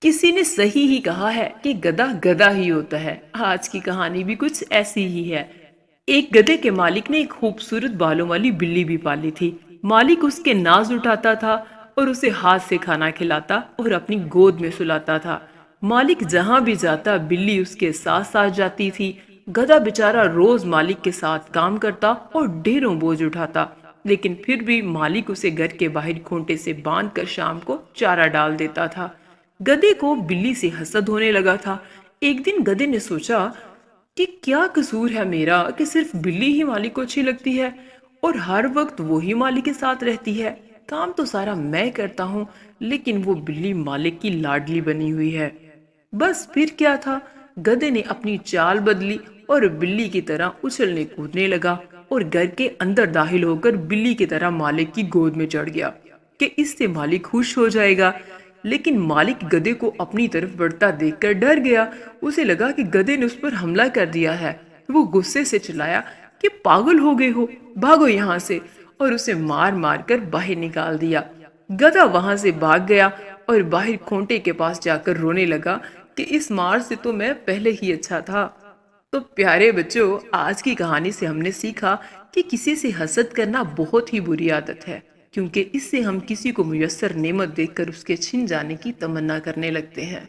किसी ने सही ही कहा है कि गधा गधा ही होता है। आज की कहानी भी कुछ ऐसी ही है। एक गधे के मालिक ने एक खूबसूरत बालों वाली बिल्ली भी पाली थी। मालिक उसके नाज उठाता था और उसे हाथ से खाना खिलाता और अपनी गोद में सुलाता था। मालिक जहां भी जाता बिल्ली उसके साथ साथ जाती थी। गधा बेचारा रोज मालिक के साथ काम करता और ढेरों बोझ उठाता, लेकिन फिर भी मालिक उसे घर के बाहर खूंटे से बांधकर शाम को चारा डाल देता था। गधे को बिल्ली से हसद होने लगा था। एक दिन गधे ने सोचा कि क्या कसूर है मेरा कि सिर्फ बिल्ली ही मालिक को अच्छी लगती है और हर वक्त वो ही मालिक के साथ रहती है। काम तो सारा मैं करता हूँ, लेकिन वो बिल्ली मालिक की लाडली बनी हुई है। बस फिर क्या था, गधे ने अपनी चाल बदली और बिल्ली की तरह उछलने कूदने लगा और घर के अंदर दाखिल होकर बिल्ली की तरह मालिक की गोद में चढ़ गया कि इससे मालिक खुश हो जाएगा। लेकिन मालिक गधे को अपनी तरफ बढ़ता देखकर डर गया। उसे लगा कि गधे ने उस पर हमला कर दिया है। वो गुस्से से चिल्लाया कि पागल हो गए हो, भागो यहाँ से, और उसे मार मार कर बाहर निकाल दिया। गधा वहां से भाग गया और बाहर खूंटे के पास जाकर रोने लगा कि इस मार से तो मैं पहले ही अच्छा था। तो प्यारे बच्चों, आज की कहानी से हमने सीखा कि किसी से हसद करना बहुत ही बुरी आदत है, क्योंकि इससे हम किसी को मुयस्सर नेमत देखकर उसके छिन जाने की तमन्ना करने लगते हैं।